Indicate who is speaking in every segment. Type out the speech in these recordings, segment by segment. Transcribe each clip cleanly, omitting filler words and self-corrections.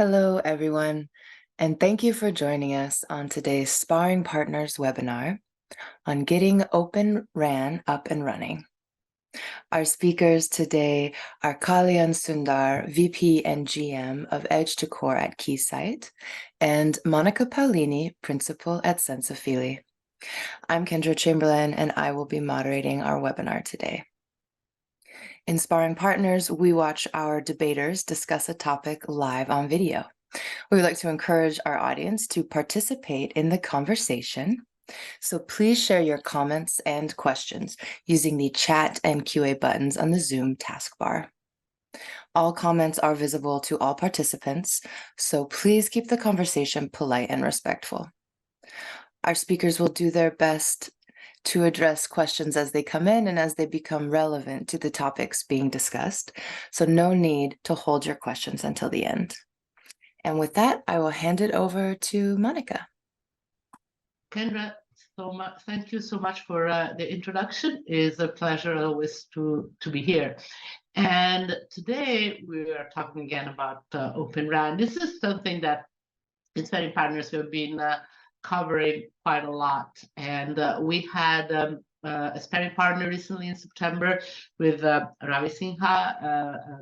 Speaker 1: Hello, everyone, and thank you for joining us on today's Sparring Partners webinar on getting Open RAN up and running. Our speakers today are Kalyan Sundhar, VP and GM of Edge to Core at Keysight, and Monica Paolini, Principal at Senza Fili. I'm Kendra Chamberlain, and I will be moderating our webinar today. In Sparring Partners, we watch our debaters discuss a topic live on video. We would like to encourage our audience to participate in the conversation. So please share your comments and questions using the chat and QA buttons on the Zoom taskbar. All comments are visible to all participants, so please keep the conversation polite and respectful. Our speakers will do their best to address questions as they come in and as they become relevant to the topics being discussed, so no need to hold your questions until the end. And with that, I will hand it over to Monica.
Speaker 2: Kendra, thank you so much for the introduction. It's a pleasure always to be here. And today we are talking again about Open RAN. This is something that in Sparring Partners we've been covering quite a lot. And we had a Sparring Partner recently in September with Ravi Sinha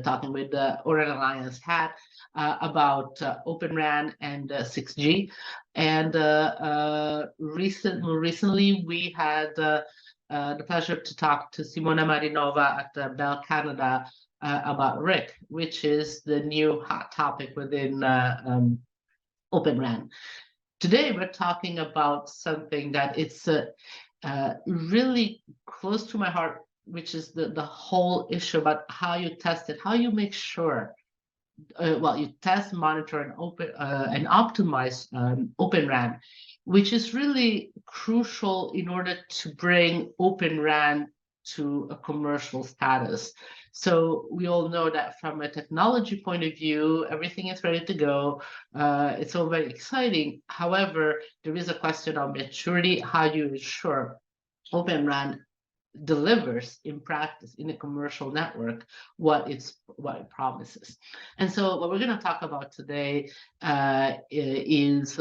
Speaker 2: talking with the Oran Alliance hat about Open RAN and 6G. And recently we had the pleasure to talk to Simona Marinova at Bell Canada about RIC, which is the new hot topic within Open RAN. Today we're talking about something that it's really close to my heart, which is the whole issue about how you test it, how you make sure, you test, monitor, and optimize Open RAN, which is really crucial in order to bring Open RAN to a commercial status. So we all know that from a technology point of view, everything is ready to go. It's all very exciting. However, there is a question of maturity. How do you ensure Open RAN delivers in practice in a commercial network what it promises? And so what we're going to talk about today is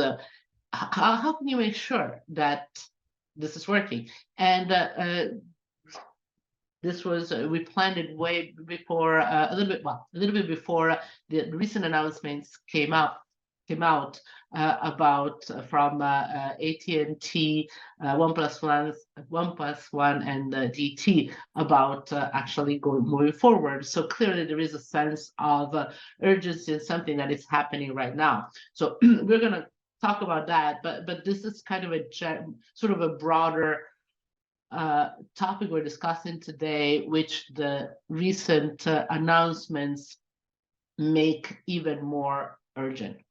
Speaker 2: how can you make sure that this is working? And this was we planned it way before a little bit before the recent announcements came out about from AT&T, OnePlus One, and DT about actually moving forward. So clearly there is a sense of urgency and something that is happening right now. So we're going to talk about that, but this is kind of a sort of a broader topic we're discussing today, which the recent announcements make even more urgent.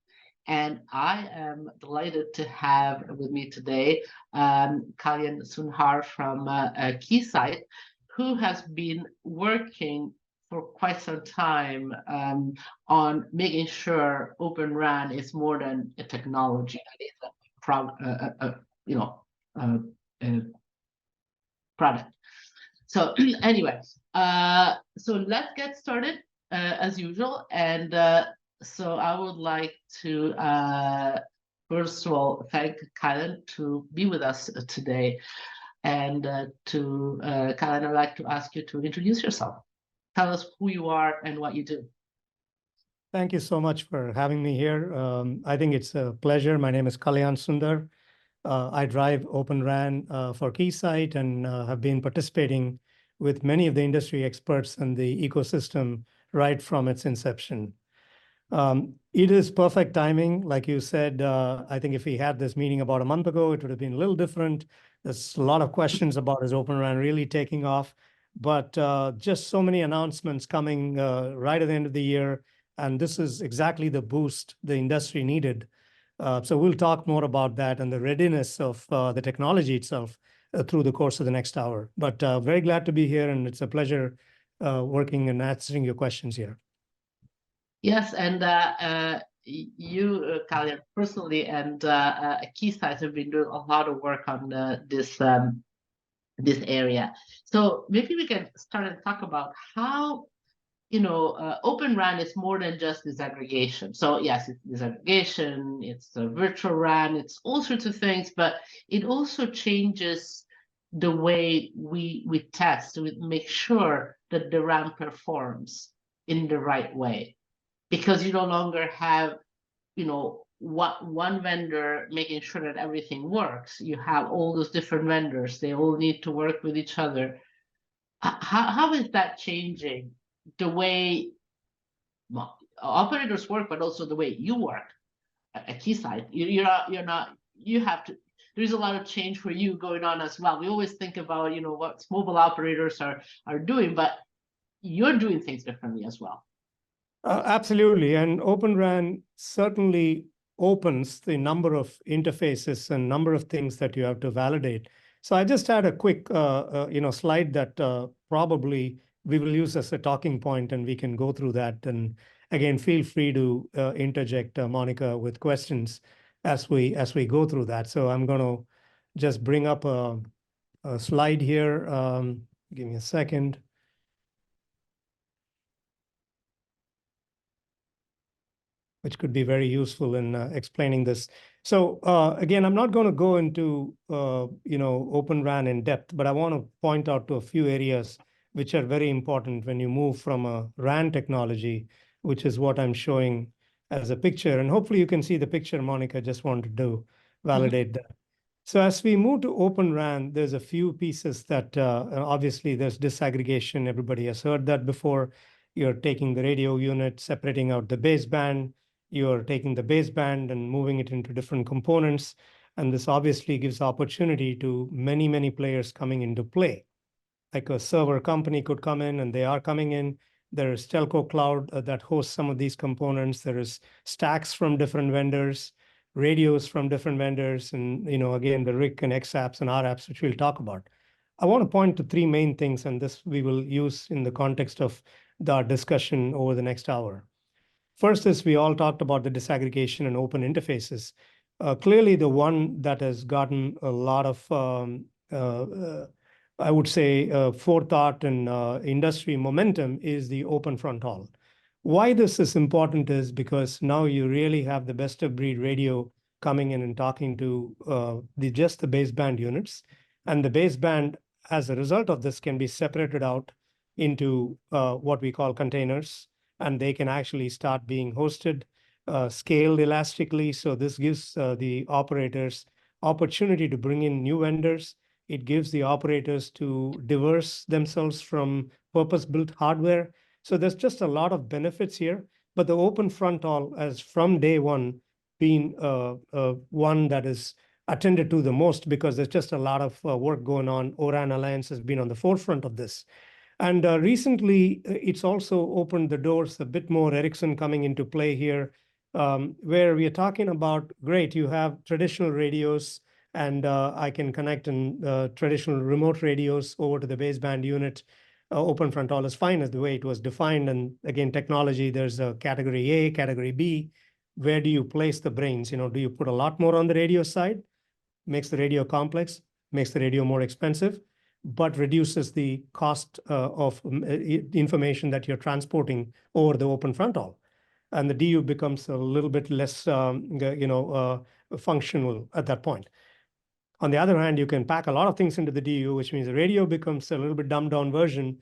Speaker 2: And I am delighted to have with me today Kalyan Sundhar from Keysight, who has been working for quite some time on making sure Open RAN is more than a technology. It is a product. So anyway, so let's get started as usual. And so I would like to first of all thank Kaylan to be with us today. And Kaylan, I'd like to ask you to introduce yourself. Tell us who you are and what you do.
Speaker 3: Thank you so much for having me here. I think it's a pleasure. My name is Kalyan Sundhar. I drive Open RAN for Keysight and have been participating with many of the industry experts in the ecosystem right from its inception. It is perfect timing. Like you said, I think if we had this meeting about a month ago, it would have been a little different. There's a lot of questions about is Open RAN really taking off, but just so many announcements coming right at the end of the year. And this is exactly the boost the industry needed. So we'll talk more about that and the readiness of the technology itself through the course of the next hour. But very glad to be here, and it's a pleasure working and answering your questions here.
Speaker 2: Yes, and you, Kalyan, personally, and Keysight have been doing a lot of work on this area. So maybe we can start and talk about how Open RAN is more than just disaggregation. So yes, it's disaggregation, it's a virtual RAN, it's all sorts of things, but it also changes the way we test, we make sure that the RAN performs in the right way. Because you no longer have, one vendor making sure that everything works. You have all those different vendors, they all need to work with each other. How is that changing the way operators work, but also the way you work at Keysight? You have to, there's a lot of change for you going on as well. We always think about, what mobile operators are doing, but you're doing things differently as well.
Speaker 3: Absolutely. And Open RAN certainly opens the number of interfaces and number of things that you have to validate. So I just had a quick slide that probably we will use as a talking point, and we can go through that. And again, feel free to interject, Monica, with questions as we go through that. So I'm going to just bring up a slide here. Give me a second. Which could be very useful in explaining this. So again, I'm not going to go into Open RAN in depth, but I want to point out to a few areas which are very important when you move from a RAN technology, which is what I'm showing as a picture. And hopefully you can see the picture, Monica. Just wanted to validate that. So as we move to Open RAN, there's a few pieces that obviously there's disaggregation. Everybody has heard that before. You're taking the radio unit, separating out the baseband. You're taking the baseband and moving it into different components. And this obviously gives opportunity to many, many players coming into play. Like a server company could come in, and they are coming in. There is telco cloud that hosts some of these components. There is stacks from different vendors, radios from different vendors, and again, the RIC and X apps and R apps, which we'll talk about. I want to point to three main things, and this we will use in the context of our discussion over the next hour. First is we all talked about the disaggregation and open interfaces. Clearly, the one that has gotten a lot of, I would say, forethought and industry momentum is the open fronthaul. Why this is important is because now you really have the best of breed radio coming in and talking to just the baseband units. And the baseband, as a result of this, can be separated out into what we call containers, and they can actually start being hosted, scaled elastically. So this gives the operators opportunity to bring in new vendors. It gives the operators to divorce themselves from purpose-built hardware. So there's just a lot of benefits here. But the open fronthaul has from day one been one that is attended to the most, because there's just a lot of work going on. O-RAN Alliance has been on the forefront of this. And recently, it's also opened the doors a bit more, Ericsson coming into play here, where we are talking about, great, you have traditional radios, and I can connect traditional remote radios over to the baseband unit. Open fronthaul is fine as the way it was defined. And again, technology, there's a category A, category B. Where do you place the brains? Do you put a lot more on the radio side? Makes the radio complex, makes the radio more expensive, but reduces the cost of information that you're transporting over the open fronthaul. And the DU becomes a little bit less functional at that point. On the other hand, you can pack a lot of things into the DU, which means the radio becomes a little bit dumbed down version.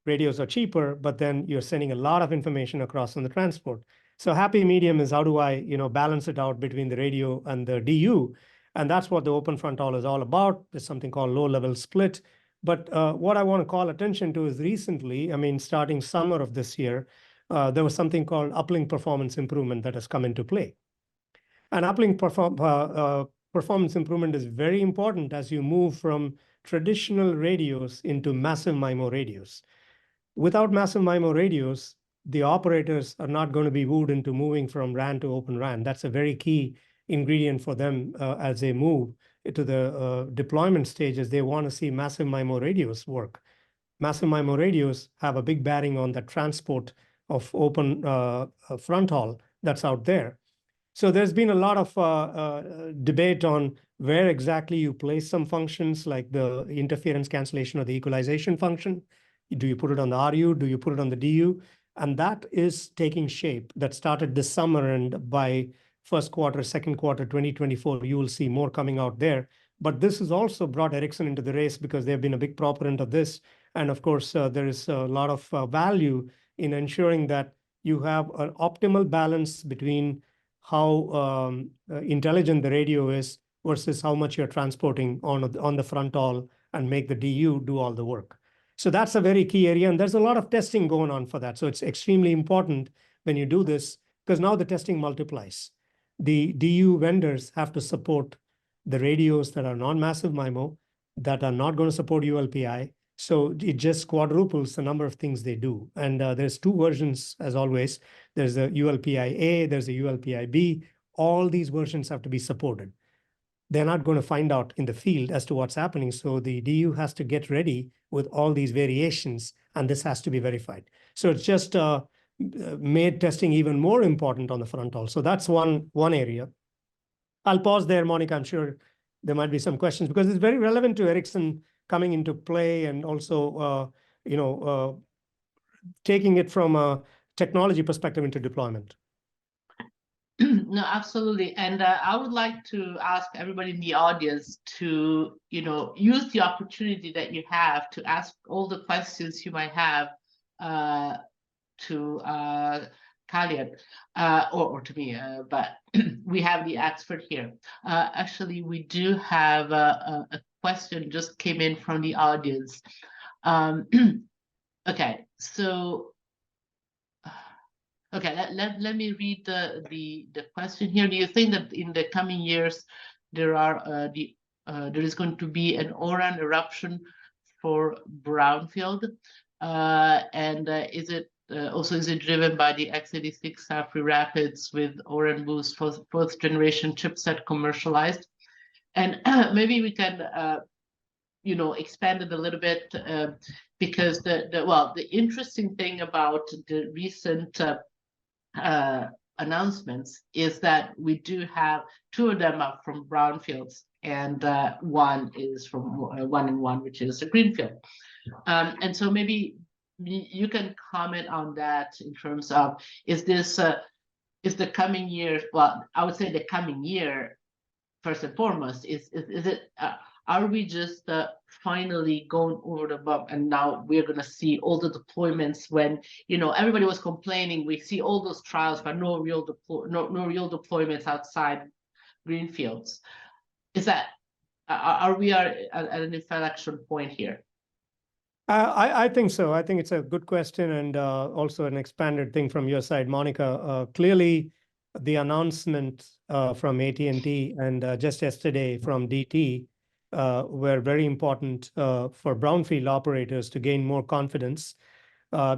Speaker 3: Radios are cheaper, but then you're sending a lot of information across on the transport. So happy medium is, how do I balance it out between the radio and the DU? And that's what the open fronthaul is all about. There's something called low-level split. But what I want to call attention to is recently, starting summer of this year, there was something called uplink performance improvement that has come into play. And uplink performance improvement is very important as you move from traditional radios into massive MIMO radios. Without massive MIMO radios, the operators are not going to be wooed into moving from RAN to Open RAN. That's a very key ingredient for them as they move to the deployment stages. They want to see massive MIMO radios work. Massive MIMO radios have a big bearing on the transport of open fronthaul that's out there. So there's been a lot of debate on where exactly you place some functions, like the interference cancellation or the equalization function. Do you put it on the RU? Do you put it on the DU? And that is taking shape. That started this summer, and by first quarter, second quarter 2024, you will see more coming out there. But this has also brought Ericsson into the race because they've been a big proponent of this. And of course, there is a lot of value in ensuring that you have an optimal balance between how intelligent the radio is versus how much you're transporting on the front haul and make the DU do all the work. So that's a very key area, and there's a lot of testing going on for that. So it's extremely important when you do this, because now the testing multiplies. The DU vendors have to support the radios that are non-massive MIMO, that are not going to support ULPI. So it just quadruples the number of things they do. And there's two versions, as always. There's a ULPI-A, there's a ULPI-B. All these versions have to be supported. They're not going to find out in the field as to what's happening. So the DU has to get ready with all these variations, and this has to be verified. So it's just made testing even more important on the front haul. So that's one area. I'll pause there, Monica. I'm sure there might be some questions because it's very relevant to Ericsson coming into play, and also taking it from a technology perspective into deployment.
Speaker 2: No, absolutely. And I would like to ask everybody in the audience to, use the opportunity that you have to ask all the questions you might have to Kalyan or to me, but we have the expert here. Actually, we do have a question just came in from the audience. Okay, so okay, let me read the question here. Do you think that in the coming years there is going to be an ORAN eruption for brownfield, and is it driven by the x86 free rapids with ORAN boost fourth generation chipset commercialized? And maybe we can expand it a little bit, because the interesting thing about the recent announcements is that we do have two of them up from brownfields, and one is from 1&1, which is a greenfield. And so maybe you can comment on that in terms of, is the coming year, well, I would say the coming year, first and foremost, is it, are we just finally going over the bump, and now we're going to see all the deployments when everybody was complaining? We see all those trials, but no real deployments outside greenfields. Is that are we at an inflection point here?
Speaker 3: I think so. I think it's a good question, and also an expanded thing from your side, Monica. Clearly, the announcement from AT&T and just yesterday from DT were very important for brownfield operators to gain more confidence.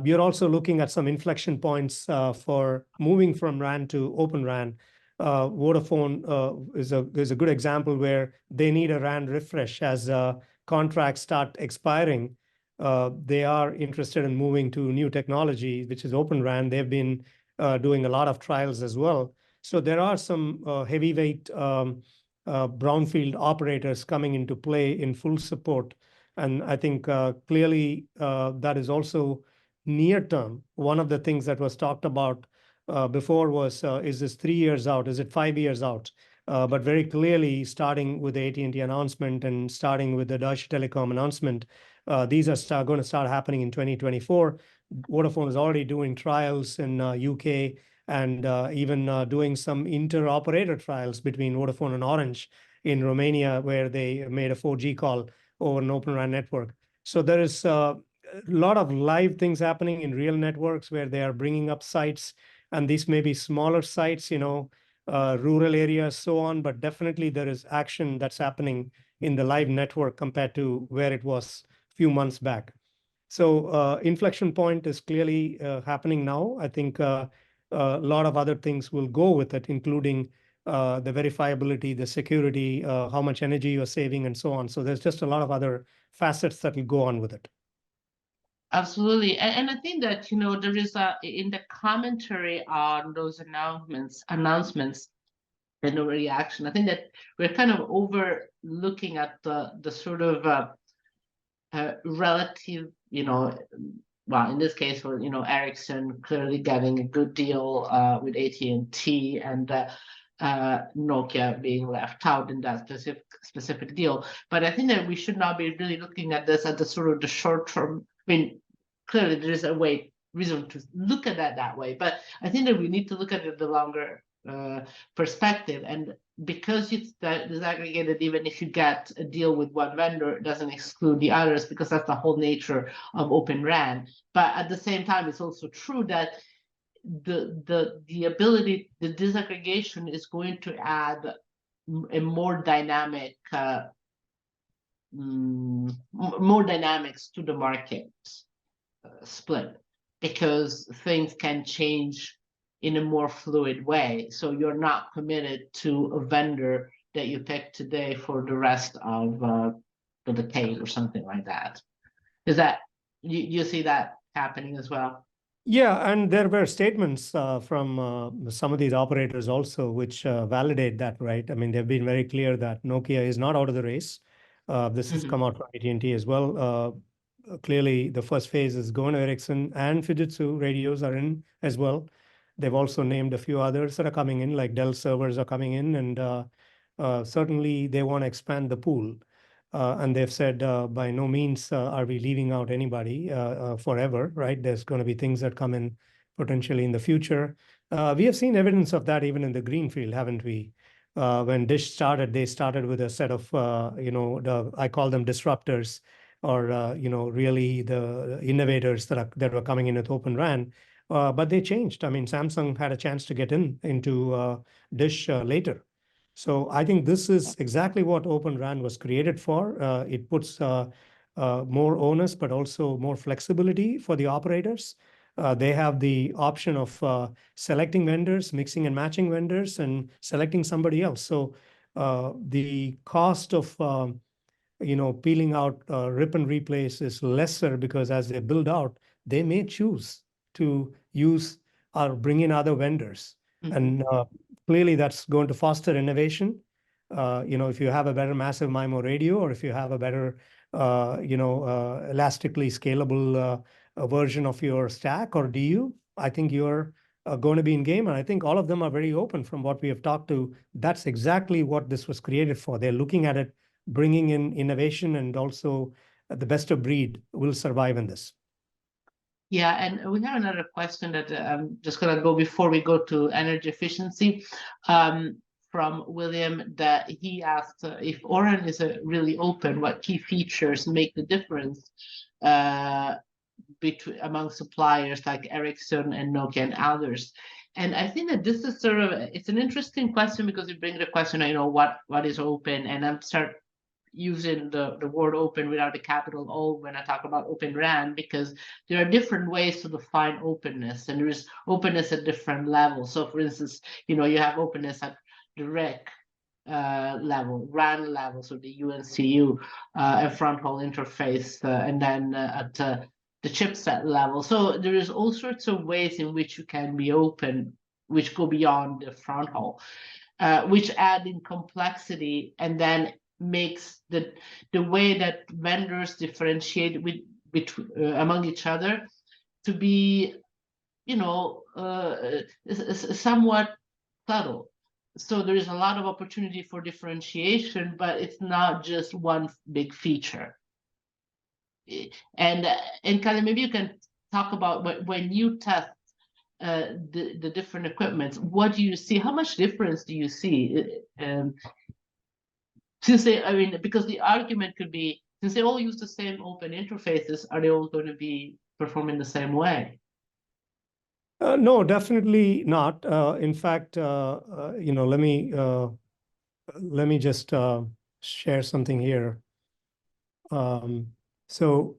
Speaker 3: You're also looking at some inflection points for moving from RAN to Open RAN. Vodafone is a good example where they need a RAN refresh as contracts start expiring. They are interested in moving to new technology, which is Open RAN. They've been doing a lot of trials as well. So there are some heavyweight brownfield operators coming into play in full support. And I think clearly that is also near term. One of the things that was talked about before was, is this 3 years out? Is it 5 years out? But very clearly, starting with the AT&T announcement and starting with the Deutsche Telekom announcement, these are going to start happening in 2024. Vodafone is already doing trials in UK, and even doing some inter-operator trials between Vodafone and Orange in Romania, where they made a 4G call over an Open RAN network. So there is a lot of live things happening in real networks where they are bringing up sites, and these may be smaller sites, rural areas, so on, but definitely there is action that's happening in the live network compared to where it was a few months back. So inflection point is clearly happening now. I think a lot of other things will go with it, including the verifiability, the security, how much energy you're saving, and so on. So there's just a lot of other facets that will go on with it.
Speaker 2: Absolutely. And I think that, there is in the commentary on those announcements and the reaction, I think that we're kind of overlooking at the sort of relative, well, in this case, for Ericsson clearly getting a good deal with AT&T, and Nokia being left out in that specific deal. But I think that we should not be really looking at this at the sort of the short term. I mean, clearly there is a reason to look at that way, but I think that we need to look at it the longer perspective. And because it's disaggregated, even if you get a deal with one vendor, it doesn't exclude the others, because that's the whole nature of Open RAN. But at the same time, it's also true that the ability, the disaggregation is going to add a more dynamic, more dynamics to the market split, because things can change in a more fluid way. So you're not committed to a vendor that you pick today for the rest of the decade or something like that. Is that you see that happening as well?
Speaker 3: Yeah, and there were statements from some of these operators also, which validate that, right? I mean, they've been very clear that Nokia is not out of the race. This has come out from AT&T as well. Clearly, the first phase is going to Ericsson, and Fujitsu radios are in as well. They've also named a few others that are coming in, like Dell servers are coming in, and certainly they want to expand the pool. And they've said, by no means are we leaving out anybody forever, right? There's going to be things that come in potentially in the future. We have seen evidence of that even in the Greenfield, haven't we? When Dish started, they started with a set of, I call them disruptors, or really the innovators that were coming in with Open RAN. But they changed. I mean, Samsung had a chance to get into Dish later. So I think this is exactly what Open RAN was created for. It puts more onus, but also more flexibility for the operators. They have the option of selecting vendors, mixing and matching vendors, and selecting somebody else. So the cost of peeling out rip and replace is lesser, because as they build out, they may choose to use or bring in other vendors. And clearly that's going to foster innovation. If you have a better massive MIMO radio, or if you have a better, elastically scalable version of your stack or DU, I think you're going to be in game. And I think all of them are very open from what we have talked to. That's exactly what this was created for. They're looking at it, bringing in innovation, and also the best of breed will survive in this.
Speaker 2: Yeah, and we have another question that I'm just going to go before we go to energy efficiency, from William, that he asked if ORAN is really open, what key features make the difference between among suppliers like Ericsson and Nokia and others. And I think that this is sort of, it's an interesting question, because you bring the question, what is open, and I'm start using the word open without a capital O when I talk about Open RAN, because there are different ways to define openness, and there is openness at different levels. So for instance, you have openness at the RIC level, RAN level, so the UNCU, a front haul interface, and then at the chipset level. So there is all sorts of ways in which you can be open, which go beyond the front haul, which add in complexity, and then makes the way that vendors differentiate among each other to be, somewhat subtle. So there is a lot of opportunity for differentiation, but it's not just one big feature. And Kalyan, maybe you can talk about when you test the different equipments, what do you see? How much difference do you see? Because the argument could be, since they all use the same open interfaces, are they all going to be performing the same way?
Speaker 3: No, definitely not. In fact, let me just share something here. So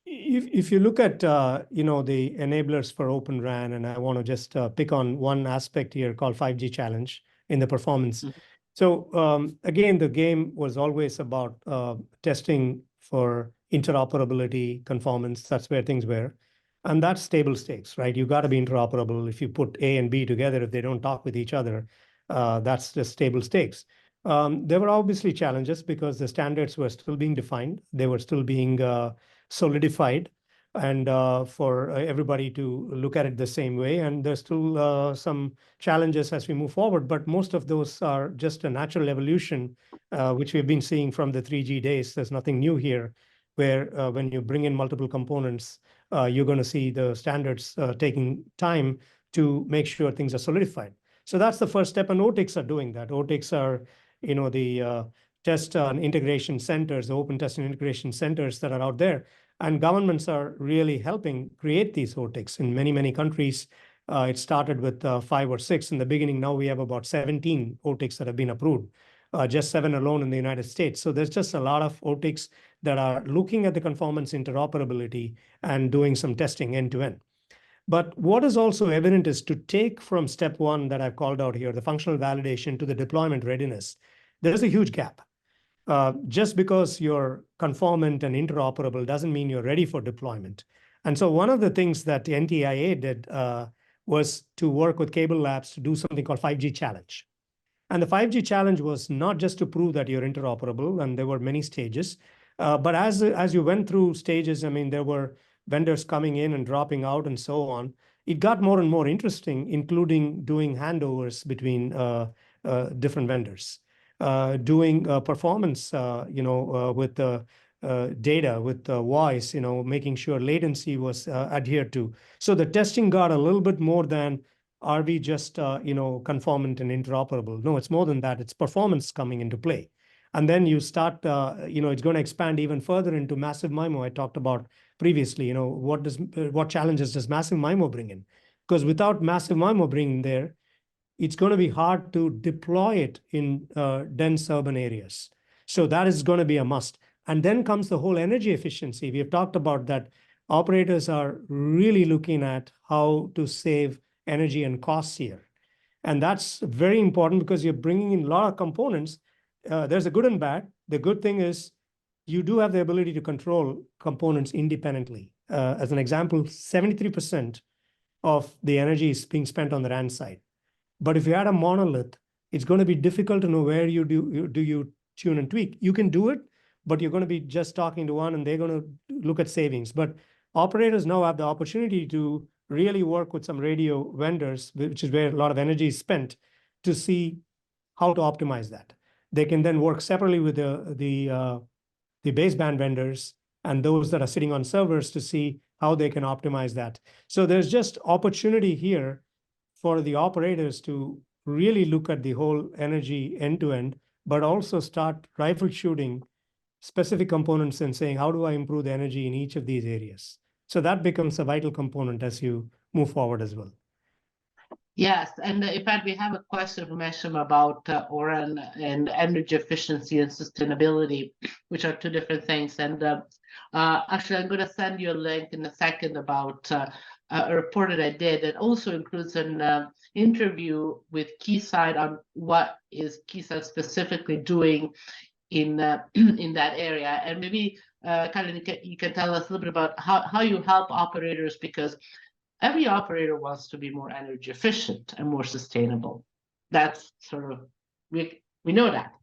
Speaker 3: if you look at the enablers for Open RAN, and I want to just pick on one aspect here called 5G challenge in the performance. So again, the game was always about testing for interoperability, conformance. That's where things were. And that's table stakes, right? You got to be interoperable. If you put A and B together, if they don't talk with each other, that's just table stakes. There were obviously challenges, because the standards were still being defined. They were still being solidified. and for everybody to look at it the same way. And there's still some challenges as we move forward, but most of those are just a natural evolution, which we've been seeing from the 3G days. There's nothing new here, where when you bring in multiple components, you're going to see the standards taking time to make sure things are solidified. So that's the first step, and OTICs are doing that. OTICs are, the test and integration centers, the open test and integration centers that are out there. And governments are really helping create these OTICs in many, many countries. It started with 5 or 6 in the beginning. Now we have about 17 OTICs that have been approved, just 7 alone in the United States. So there's just a lot of OTICs that are looking at the conformance interoperability and doing some testing end to end. But what is also evident is to take from step 1 that I've called out here, the functional validation, to the deployment readiness, there's a huge gap. Just because you're conformant and interoperable doesn't mean you're ready for deployment. And so one of the things that the NTIA did was to work with Cable Labs to do something called 5G Challenge. And the 5G Challenge was not just to prove that you're interoperable, and there were many stages, but as you went through stages, I mean, there were vendors coming in and dropping out and so on. It got more and more interesting, including doing handovers between different vendors. Doing performance, with the data, with the voice, making sure latency was adhered to. So the testing got a little bit more than, are we just, conformant and interoperable? No, it's more than that. It's performance coming into play. And then you start, it's going to expand even further into massive MIMO. I talked about previously, what challenges does massive MIMO bring in? Because without massive MIMO bringing there, it's going to be hard to deploy it in dense urban areas. So that is going to be a must. And then comes the whole energy efficiency. We have talked about that. Operators are really looking at how to save energy and costs here. And that's very important because you're bringing in a lot of components. There's a good and bad. The good thing is you do have the ability to control components independently. As an example, 73% of the energy is being spent on the RAN side. But if you had a monolith, it's going to be difficult to know where you tune and tweak. You can do it, but you're going to be just talking to one and they're going to look at savings. But operators now have the opportunity to really work with some radio vendors, which is where a lot of energy is spent, to see how to optimize that. They can then work separately with the baseband vendors and those that are sitting on servers to see how they can optimize that. So there's just opportunity here for the operators to really look at the whole energy end-to-end, but also start rifle shooting specific components and saying, how do I improve the energy in each of these areas? So that becomes a vital component as you move forward as well.
Speaker 2: Yes, and in fact, we have a question from Esham about RAN and energy efficiency and sustainability, which are 2 different things. And actually, I'm going to send you a link in a second about a report that I did that also includes an interview with Keysight on what is Keysight specifically doing in that area. And maybe, Kalyan, you can tell us a little bit about how you help operators, because every operator wants to be more energy efficient and more sustainable. That's sort of, we know that.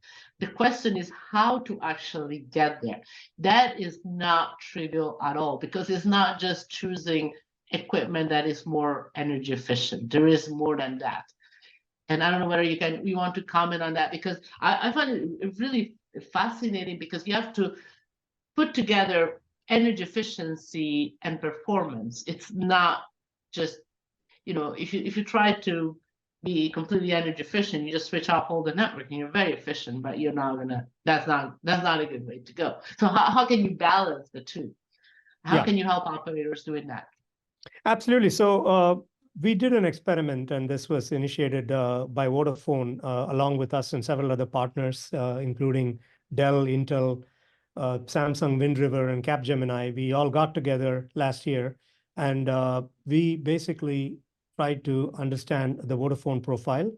Speaker 2: The question is how to actually get there. That is not trivial at all, because it's not just choosing equipment that is more energy efficient. There is more than that. And I don't know whether you want to comment on that, because I find it really fascinating, because you have to put together energy efficiency and performance. It's not just, if you try to be completely energy efficient, you just switch off all the network and you're very efficient, but you're not gonna, that's not a good way to go. So how can you balance the two? How can you help operators doing that?
Speaker 3: Absolutely. So we did an experiment, and this was initiated by Vodafone along with us and several other partners, including Dell, Intel, Samsung, Wind River, and Capgemini. We all got together last year, and we basically tried to understand the Vodafone profile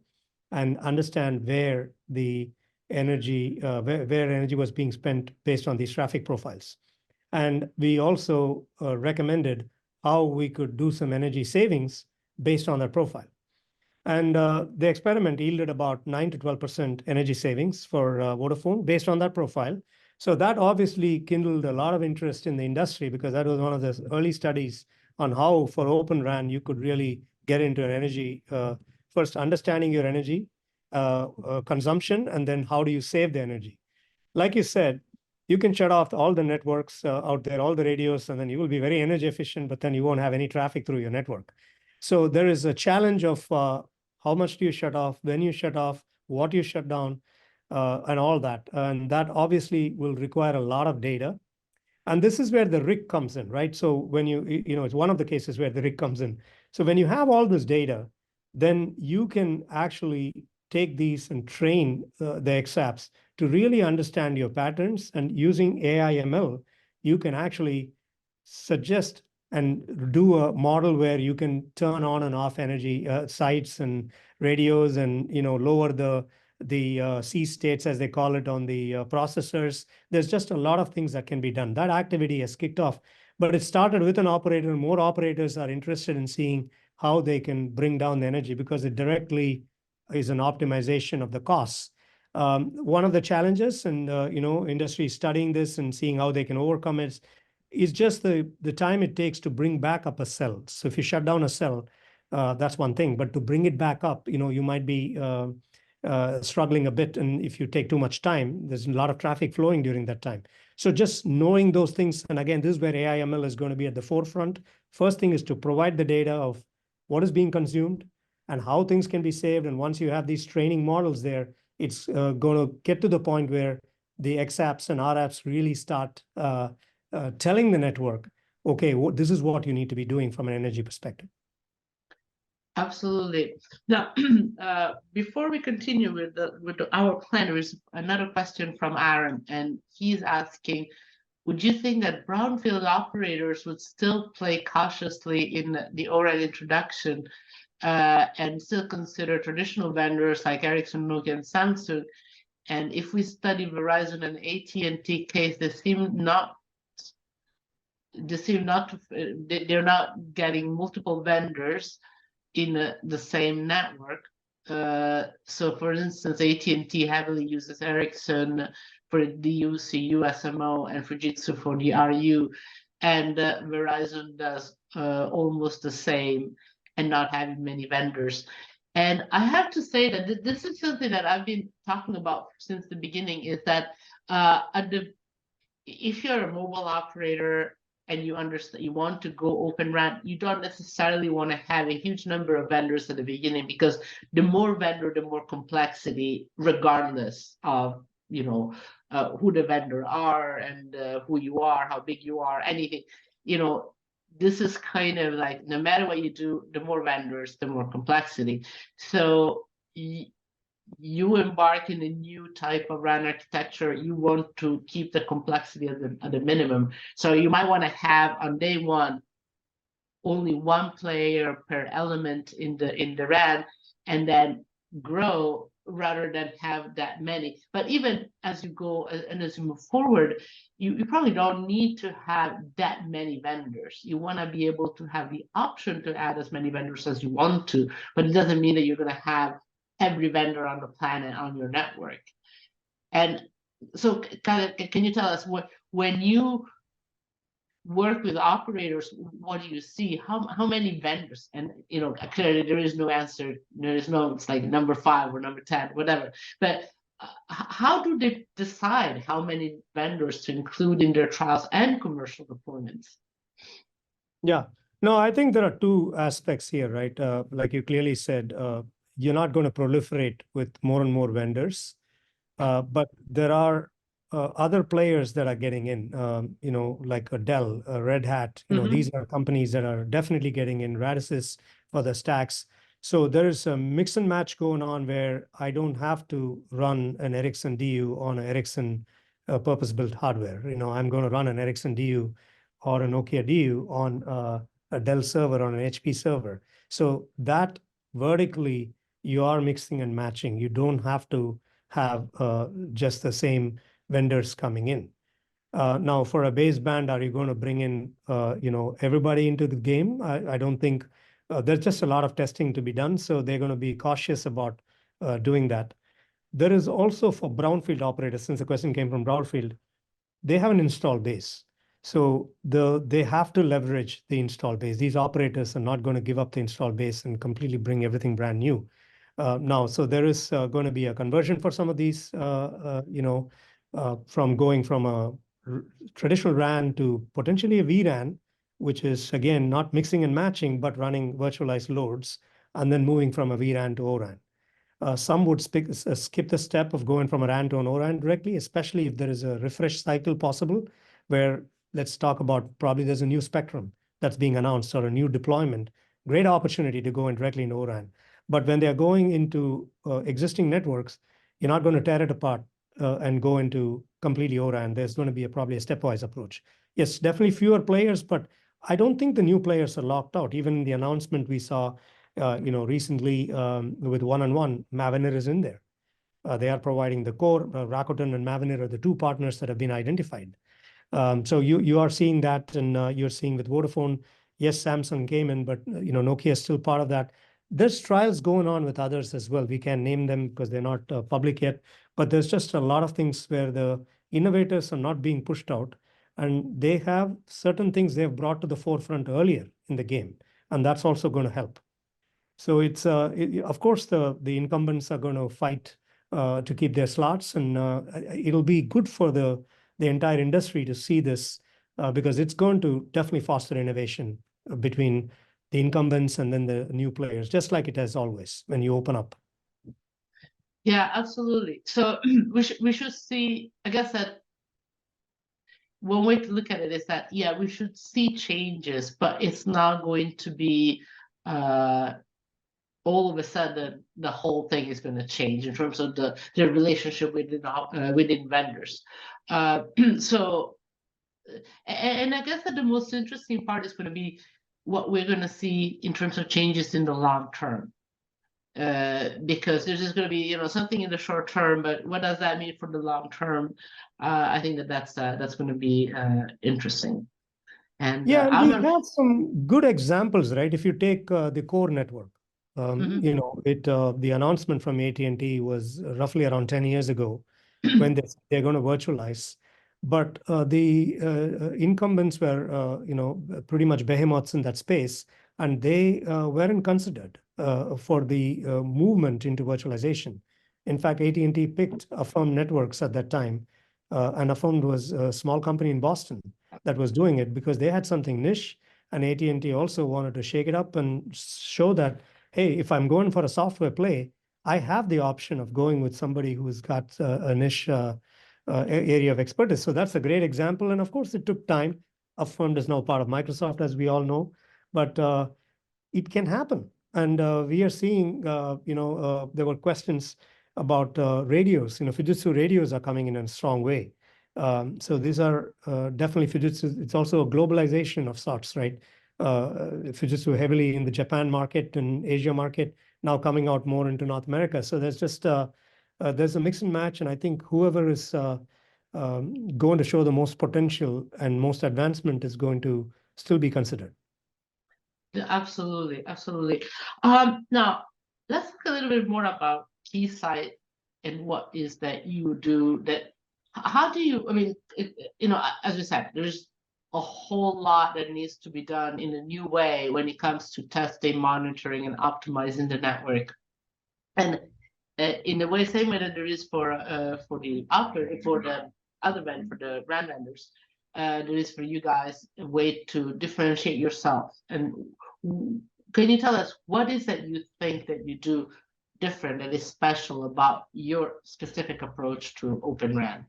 Speaker 3: and understand where the energy, where energy was being spent based on these traffic profiles. And we also recommended how we could do some energy savings based on that profile. And the experiment yielded about 9 to 12% energy savings for Vodafone based on that profile. So that obviously kindled a lot of interest in the industry, because that was one of the early studies on how for Open RAN you could really get into an energy, first understanding your energy consumption, and then how do you save the energy. Like you said, you can shut off all the networks out there, all the radios, and then you will be very energy efficient, but then you won't have any traffic through your network. So there is a challenge of how much do you shut off, when you shut off, what you shut down, and all that. And that obviously will require a lot of data. And this is where the RIC comes in, right? So when it's one of the cases where the RIC comes in. So when you have all this data, then you can actually take these and train the XApps to really understand your patterns. And using AI ML, you can actually suggest and do a model where you can turn on and off energy sites and radios, and lower the C states, as they call it, on the processors. There's just a lot of things that can be done. That activity has kicked off, but it started with an operator. More operators are interested in seeing how they can bring down the energy, because it directly is an optimization of the costs. One of the challenges, and industry is studying this and seeing how they can overcome it, is just the time it takes to bring back up a cell. So if you shut down a cell, that's one thing, but to bring it back up, you might be struggling a bit. And if you take too much time, there's a lot of traffic flowing during that time. So just knowing those things, and again, this is where AI ML is going to be at the forefront. First thing is to provide the data of what is being consumed and how things can be saved. And once you have these training models there, it's going to get to the point where the XApps and RApps really start telling the network, okay, this is what you need to be doing from an energy perspective.
Speaker 2: Absolutely. Now, before we continue with our plan, there is another question from Aaron, and he's asking, would you think that brownfield operators would still play cautiously in the O-RAN introduction and still consider traditional vendors like Ericsson, Nokia, and Samsung? And if we study Verizon and AT&T case, they're not getting multiple vendors in the same network. So for instance, AT&T heavily uses Ericsson for the UC, USMO, and Fujitsu for the RU, and Verizon does almost the same and not having many vendors. And I have to say that this is something that I've been talking about since the beginning, is that if you're a mobile operator and you understand you want to go Open RAN, you don't necessarily want to have a huge number of vendors at the beginning, because the more vendor, the more complexity, regardless of who the vendor are and who you are, how big you are, anything. This is kind of like, no matter what you do, the more vendors, the more complexity. So you embark in a new type of RAN architecture, you want to keep the complexity at the minimum. So you might want to have on day one only one player per element in the RAN, and then grow rather than have that many. But even as you go and as you move forward, you probably don't need to have that many vendors. You want to be able to have the option to add as many vendors as you want to, but it doesn't mean that you're going to have every vendor on the planet on your network. And so can you tell us, when you work with operators, what do you see? How many vendors? And clearly there is no answer. There is no, it's like number 5 or number 10, whatever. But how do they decide how many vendors to include in their trials and commercial deployments?
Speaker 3: Yeah, no, I think there are two aspects here, right? Like you clearly said, you're not going to proliferate with more and more vendors, but there are other players that are getting in, like a Dell, a Red Hat. These are companies that are definitely getting in, Radisys for the stacks. So there is a mix and match going on where I don't have to run an Ericsson DU on an Ericsson purpose-built hardware. I'm going to run an Ericsson DU or a Nokia DU on a Dell server, on an HP server. So that vertically, you are mixing and matching. You don't have to have just the same vendors coming in. Now, for a baseband, are you going to bring in everybody into the game? I don't think there's just a lot of testing to be done, so they're going to be cautious about doing that. There is also, for brownfield operators, since the question came from brownfield, they have an install base. So they have to leverage the install base. These operators are not going to give up the install base and completely bring everything brand new. Now, so there is going to be a conversion for some of these, from going from a traditional RAN to potentially a vRAN, which is, again, not mixing and matching, but running virtualized loads, and then moving from a vRAN to ORAN. Some would skip the step of going from a RAN to an ORAN directly, especially if there is a refresh cycle possible, where let's talk about probably there's a new spectrum that's being announced or a new deployment. Great opportunity to go in directly in ORAN. But when they're going into existing networks, you're not going to tear it apart and go into completely ORAN. There's going to be probably a stepwise approach. Yes, definitely fewer players, but I don't think the new players are locked out. Even in the announcement we saw recently with 1&1, Mavenir is in there. They are providing the core. Rakuten and Mavenir are the two partners that have been identified. So you are seeing that, and you're seeing with Vodafone. Yes, Samsung came in, but Nokia is still part of that. There's trials going on with others as well. We can't name them because they're not public yet. But there's just a lot of things where the innovators are not being pushed out, and they have certain things they've brought to the forefront earlier in the game, and that's also going to help. So it's of course the incumbents are going to fight to keep their slots, and it'll be good for the entire industry to see this because it's going to definitely foster innovation between the incumbents and then the new players, just like it has always when you open up.
Speaker 2: Yeah, absolutely. So we should see, I guess that one way to look at it is that, yeah, we should see changes, but it's not going to be all of a sudden the whole thing is going to change in terms of the relationship within vendors. So, and I guess that the most interesting part is going to be what we're going to see in terms of changes in the long term. Because there's just going to be something in the short term, but what does that mean for the long term? I think that's going to be interesting. And
Speaker 3: yeah, we have some good examples, right? If you take the core network, the announcement from AT&T was roughly around 10 years ago when they're going to virtualize. But the incumbents were, pretty much behemoths in that space, and they weren't considered for the movement into virtualization. In fact, AT&T picked Affirm Networks at that time, and Affirm was a small company in Boston that was doing it because they had something niche, and AT&T also wanted to shake it up and show that, hey, if I'm going for a software play, I have the option of going with somebody who's got a niche area of expertise. So that's a great example. And of course, it took time. Affirm is now part of Microsoft, as we all know, but it can happen. And we are seeing, there were questions about radios. Fujitsu radios are coming in a strong way. So these are definitely Fujitsu. It's also a globalization of sorts, right? Fujitsu heavily in the Japan market and Asia market, now coming out more into North America. So there's just there's a mix and match, and I think whoever is going to show the most potential and most advancement is going to still be considered.
Speaker 2: Absolutely, absolutely. Now, let's talk a little bit more about Keysight and what is that you do. How do you? I mean, as we said, there's a whole lot that needs to be done in a new way when it comes to testing, monitoring, and optimizing the network. And in the same way that there is for the other vendor, for the RAN vendors, there is for you guys a way to differentiate yourself. And can you tell us what is that you think that you do different that is special about your specific approach to Open RAN?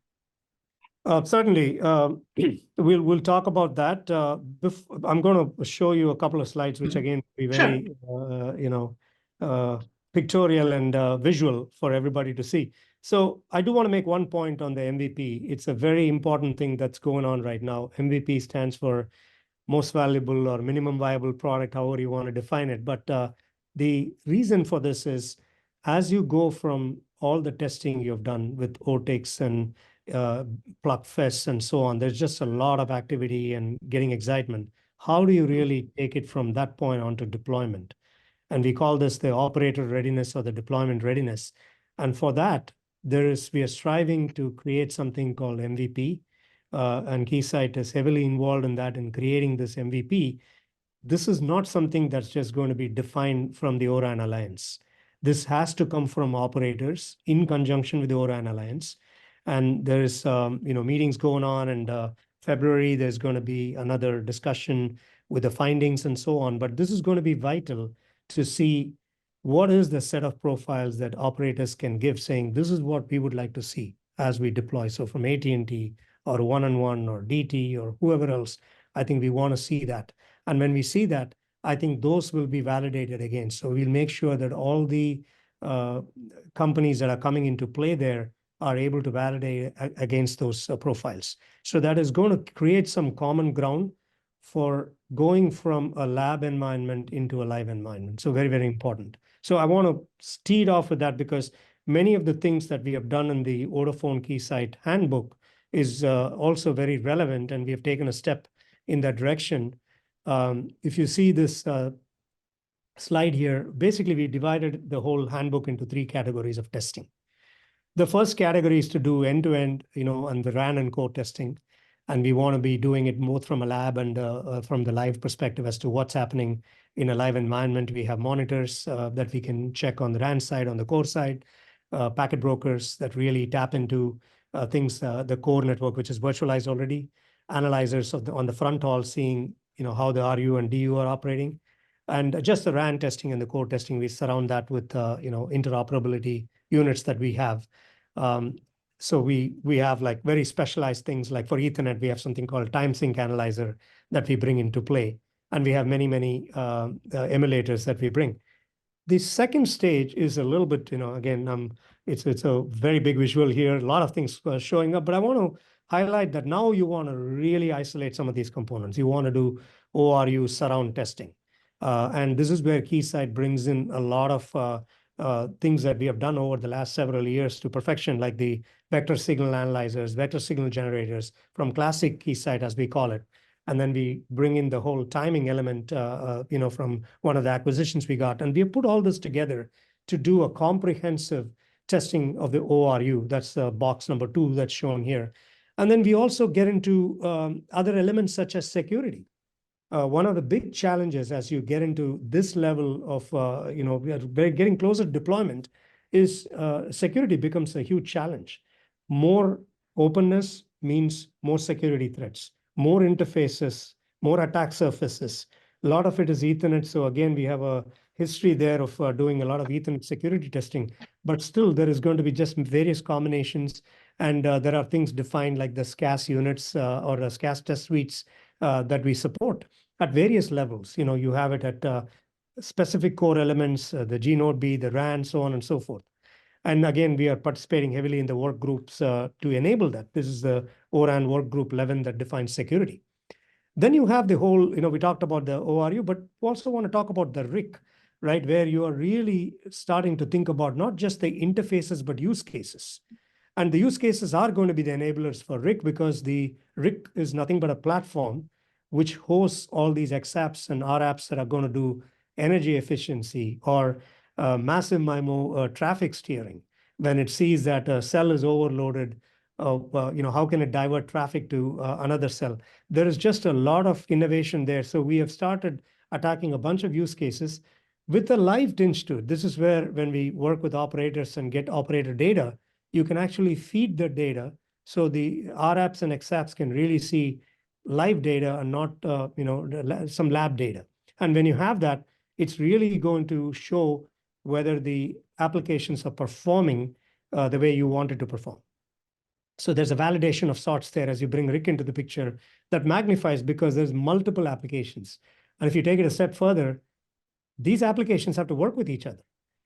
Speaker 3: Certainly, we'll talk about that. I'm going to show you a couple of slides, which again will be very pictorial and visual for everybody to see. So I do want to make one point on the MVP. It's a very important thing that's going on right now. MVP stands for most valuable or minimum viable product, however you want to define it. But the reason for this is as you go from all the testing you've done with OTIX and Plugfest and so on, there's just a lot of activity and getting excitement. How do you really take it from that point on to deployment? And we call this the operator readiness or the deployment readiness. And for that, we are striving to create something called MVP, and Keysight is heavily involved in that in creating this MVP. This is not something that's just going to be defined from the O-RAN Alliance. This has to come from operators in conjunction with the O-RAN Alliance. And there's meetings going on, and February there's going to be another discussion with the findings and so on. But this is going to be vital to see what is the set of profiles that operators can give, saying this is what we would like to see as we deploy. So from AT&T or 1&1 or DT or whoever else, I think we want to see that. And when we see that, I think those will be validated again. So we'll make sure that all the companies that are coming into play there are able to validate against those profiles. So that is going to create some common ground for going from a lab environment into a live environment. So very, very important. So I want to tee it off with that because many of the things that we have done in the Vodafone Keysight handbook is also very relevant, and we have taken a step in that direction. If you see this slide here, basically we divided the whole handbook into 3 categories of testing. The first category is to do end-to-end, and the RAN and core testing. And we want to be doing it both from a lab and from the live perspective as to what's happening in a live environment. We have monitors that we can check on the RAN side, on the core side, packet brokers that really tap into things, the core network, which is virtualized already, analyzers on the front haul, seeing how the RU and DU are operating, and just the RAN testing and the core testing. We surround that with interoperability units that we have. So we have like very specialized things, like for Ethernet, we have something called time sync analyzer that we bring into play. And we have many emulators that we bring. The second stage is a little bit, again, it's a very big visual here, a lot of things showing up, but I want to highlight that now you want to really isolate some of these components. You want to do ORU surround testing. And this is where Keysight brings in a lot of things that we have done over the last several years to perfection, like the vector signal analyzers, vector signal generators from classic Keysight, as we call it. And then we bring in the whole timing element, from one of the acquisitions we got. And we have put all this together to do a comprehensive testing of the ORU. That's box number 2 that's shown here. And then we also get into other elements such as security. One of the big challenges as you get into this level of, we are getting closer to deployment, is security becomes a huge challenge. More openness means more security threats, more interfaces, more attack surfaces. A lot of it is Ethernet. So again, we have a history there of doing a lot of Ethernet security testing, but still there is going to be just various combinations. And there are things defined like the SCAS units or the SCAS test suites that we support at various levels. You have it at specific core elements, the G Node B, the RAN, so on and so forth. And again, we are participating heavily in the work groups to enable that. This is the ORAN work group 11 that defines security. Then you have the whole, we talked about the ORU, but we also want to talk about the RIC, right? Where you are really starting to think about not just the interfaces, but use cases. And the use cases are going to be the enablers for RIC, because the RIC is nothing but a platform which hosts all these XApps and RApps that are going to do energy efficiency or massive MIMO traffic steering. When it sees that a cell is overloaded, how can it divert traffic to another cell? There is just a lot of innovation there. So we have started attacking a bunch of use cases with a live tinge to it. This is where, when we work with operators and get operator data, you can actually feed the data. So the RApps and XApps can really see live data and not some lab data. And when you have that, it's really going to show whether the applications are performing the way you want it to perform. So there's a validation of sorts there as you bring RIC into the picture that magnifies, because there's multiple applications. And if you take it a step further, these applications have to work with each other.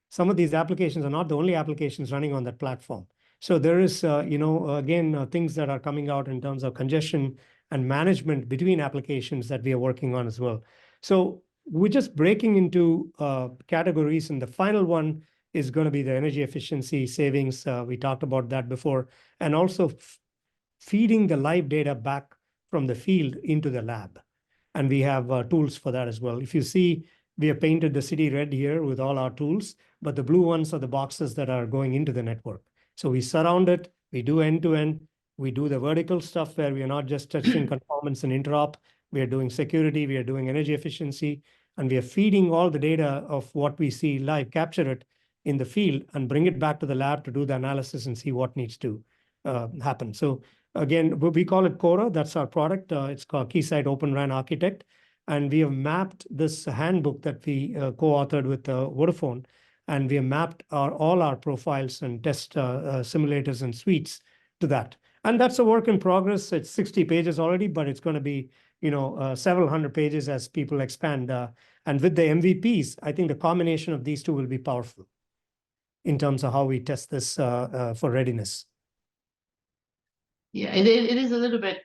Speaker 3: Some of these applications are not the only applications running on that platform. So there is, things that are coming out in terms of congestion and management between applications that we are working on as well. So we're just breaking into categories, and the final one is going to be the energy efficiency savings. We talked about that before, and also feeding the live data back from the field into the lab. And we have tools for that as well. If you see, we have painted the city red here with all our tools, but the blue ones are the boxes that are going into the network. So we surround it, we do end-to-end, We do the vertical stuff where we are not just touching conformance and interop. We are doing security, we are doing energy efficiency, and we are feeding all the data of what we see live, capture it in the field, and bring it back to the lab to do the analysis and see what needs to happen. So again, we call it Cora. That's our product. It's called Keysight Open RAN Architect. And we have mapped this handbook that we co-authored with Vodafone, and we have mapped all our profiles and test simulators and suites to that. And that's a work in progress. It's 60 pages already, but it's going to be, several hundred pages as people expand. And with the MVPs, I think the combination of these two will be powerful in terms of how we test this for readiness.
Speaker 2: Yeah, it is a little bit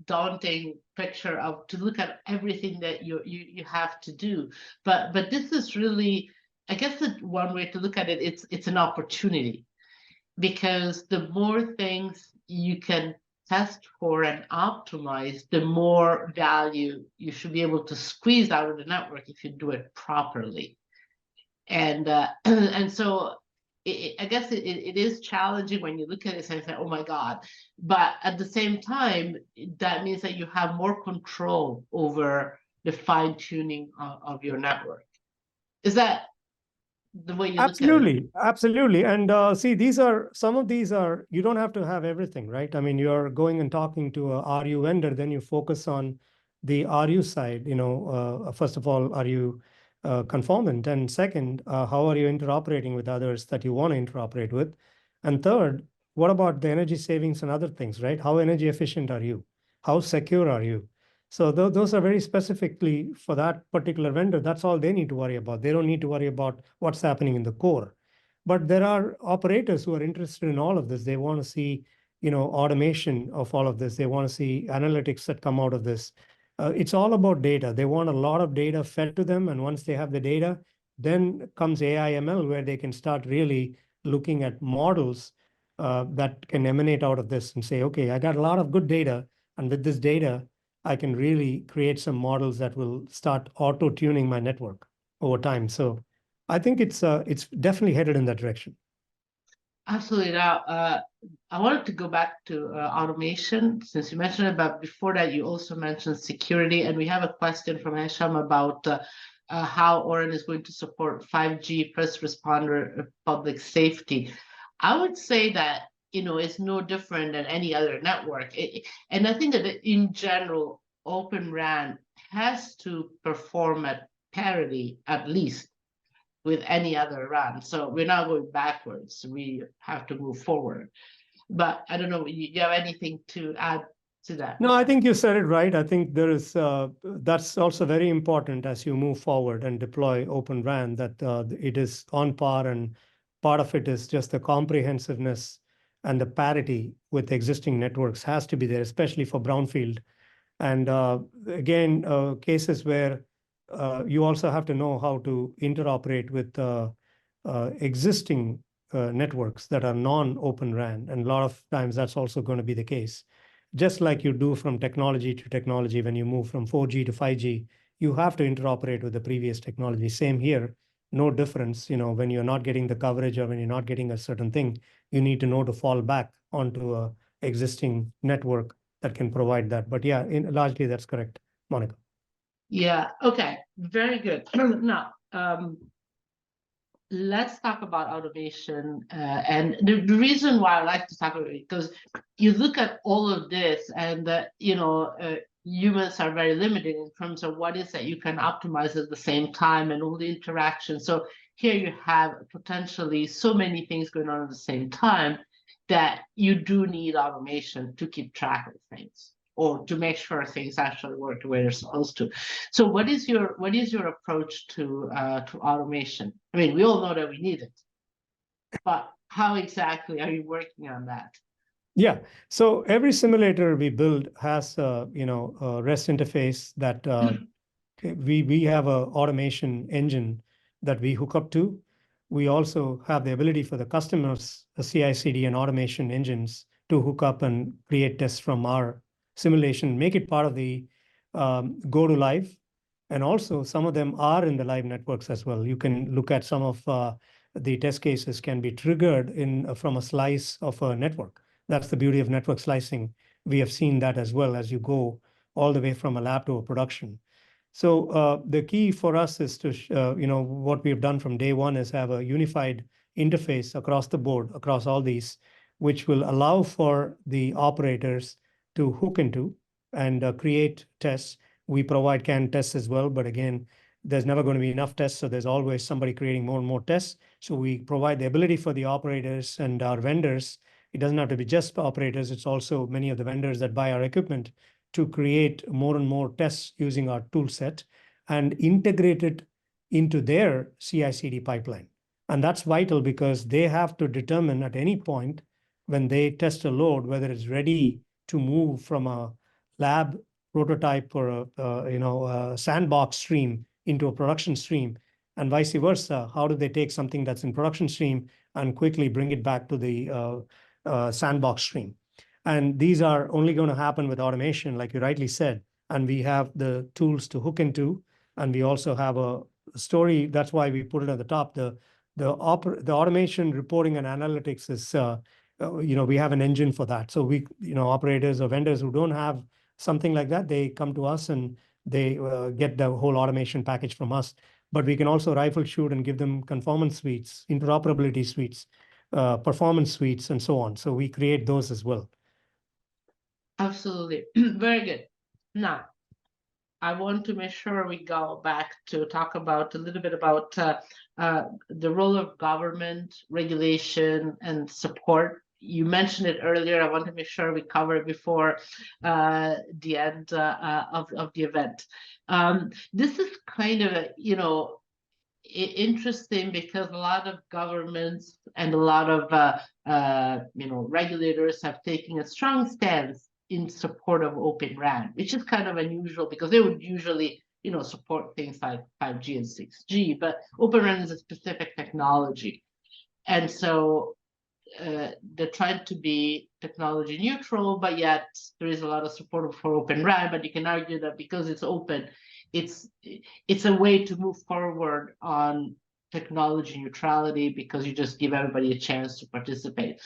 Speaker 2: daunting picture of to look at everything that you have to do. But this is really, I guess that one way to look at it, it's an opportunity, because the more things you can test for and optimize, the more value you should be able to squeeze out of the network if you do it properly. And and so I guess it is challenging when you look at it and say, oh my God. But at the same time, that means that you have more control over the fine tuning of your network. Is that the way you look at it?
Speaker 3: Absolutely. And see, some of these are, you don't have to have everything, right? I mean, you're going and talking to a RU vendor, then you focus on the RU side. First of all, are you conformant? And second, how are you interoperating with others that you want to interoperate with? And third, what about the energy savings and other things, right? How energy efficient are you? How secure are you? So those are very specifically for that particular vendor. That's all they need to worry about. They don't need to worry about what's happening in the core. But there are operators who are interested in all of this. They want to see, automation of all of this. They want to see analytics that come out of this. It's all about data. They want a lot of data fed to them. And once they have the data, then comes AI ML, where they can start really looking at models that can emanate out of this and say, okay, I got a lot of good data. And with this data, I can really create some models that will start auto-tuning my network over time. So I think it's definitely headed in that direction.
Speaker 2: Absolutely. Now, I wanted to go back to automation, since you mentioned it, but before that, you also mentioned security. And we have a question from Hesham about how Oren is going to support 5G first responder public safety. I would say that it's no different than any other network. And I think that in general, Open RAN has to perform at parity, at least, with any other RAN. So we're not going backwards. We have to move forward. But I don't know, you have anything to add to that?
Speaker 3: No, I think you said it right. I think that's also very important as you move forward and deploy Open RAN, that it is on par, and part of it is just the comprehensiveness and the parity with existing networks has to be there, especially for brownfield. And again, cases where you also have to know how to interoperate with existing networks that are non-Open RAN. And a lot of times that's also going to be the case. Just like you do from technology to technology, when you move from 4G to 5G, you have to interoperate with the previous technology. Same here, no difference. When you're not getting the coverage or when you're not getting a certain thing, you need to know to fall back onto a existing network that can provide that. But yeah, largely that's correct, Monica.
Speaker 2: Yeah, okay, very good. Now, let's talk about automation. And the reason why I like to talk about it, because you look at all of this and, humans are very limited in terms of what is that you can optimize at the same time and all the interactions. So here you have potentially so many things going on at the same time that you do need automation to keep track of things, or to make sure things actually work the way they're supposed to. So what is your approach to automation? I mean, we all know that we need it, but how exactly are you working on that?
Speaker 3: Yeah, so every simulator we build has a REST interface that we have a automation engine that we hook up to. We also have the ability for the customers, the CI/CD and automation engines, to hook up and create tests from our simulation, make it part of the go to live. And also some of them are in the live networks as well. You can look at some of the test cases can be triggered from a slice of a network That's the beauty of network slicing. We have seen that as well as you go all the way from a lab to a production. So the key for us is to, what we've done from day one is have a unified interface across the board, across all these, which will allow for the operators to hook into and create tests. We provide canned tests as well, but again, there's never going to be enough tests, so there's always somebody creating more and more tests. So we provide the ability for the operators and our vendors. It doesn't have to be just operators, it's also many of the vendors that buy our equipment to create more and more tests using our tool set and integrate it into their CI/CD pipeline. And that's vital because they have to determine at any point when they test a load whether it's ready to move from a lab prototype or a sandbox stream into a production stream, and vice versa. How do they take something that's in production stream and quickly bring it back to the sandbox stream? And these are only going to happen with automation, like you rightly said. And we have the tools to hook into, and we also have a story. That's why we put it at the top. The automation reporting and analytics is, we have an engine for that. So operators or vendors who don't have something like that, they come to us and they get the whole automation package from us. But we can also rifle shoot and give them conformance suites, interoperability suites, performance suites, and so on. So we create those as well.
Speaker 2: Absolutely. Very good. Now, I want to make sure we go back to talk about a little bit about the role of government, regulation, and support. You mentioned it earlier. I want to make sure we cover it before the end of the event. This is kind of, interesting because a lot of governments and a lot of regulators have taken a strong stance in support of Open RAN, which is kind of unusual because they would usually, support things like 5G and 6G, but Open RAN is a specific technology. And so they're trying to be technology neutral, but yet there is a lot of support for Open RAN, but you can argue that because it's open, it's a way to move forward on technology neutrality because you just give everybody a chance to participate.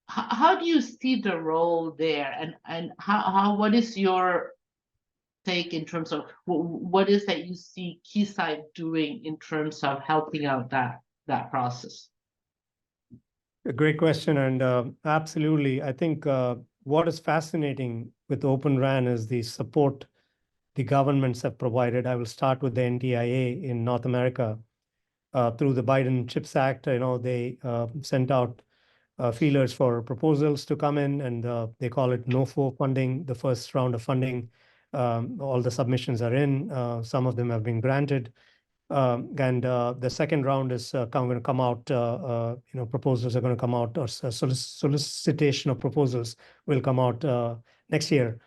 Speaker 2: How do you see the role there, and what is your take in terms of what is that you see Keysight doing in terms of helping out that process?
Speaker 3: A great question, and absolutely, I think what is fascinating with Open RAN is the support the governments have provided. I will start with the NTIA in North America. Through the Biden CHIPS Act, they sent out feelers for proposals to come in, and they call it NOFO funding, the first round of funding. All the submissions are in. Some of them have been granted. And the second round is going to come out, proposals are going to come out, or solicitation of proposals will come out next year.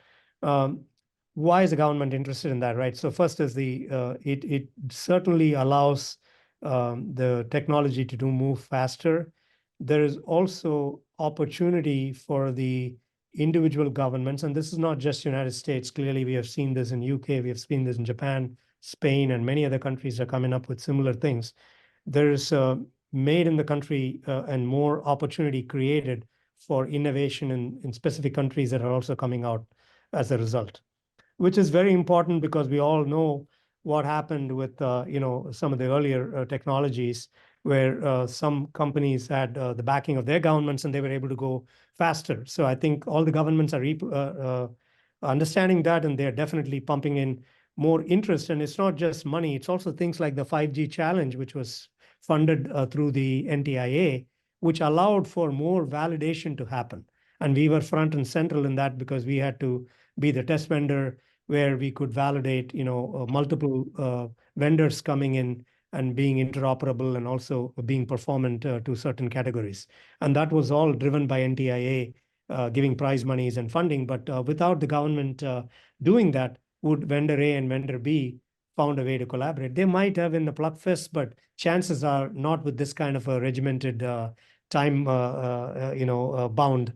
Speaker 3: Why is the government interested in that, right? So first is it certainly allows the technology to move faster. There is also opportunity for the individual governments, and this is not just United States. Clearly, we have seen this in UK, we have seen this in Japan, Spain, and many other countries are coming up with similar things. There's made in the country and more opportunity created for innovation in specific countries that are also coming out as a result, which is very important because we all know what happened with some of the earlier technologies where some companies had the backing of their governments and they were able to go faster. So I think all the governments are understanding that, and they're definitely pumping in more interest. And it's not just money, it's also things like the 5G challenge, which was funded through the NTIA, which allowed for more validation to happen. And we were front and central in that because we had to be the test vendor where we could validate, multiple vendors coming in and being interoperable and also being performant to certain categories. And that was all driven by NTIA giving prize monies and funding. But without the government doing that, would vendor A and vendor B found a way to collaborate? They might have in the plug fest, but chances are not with this kind of a regimented time bound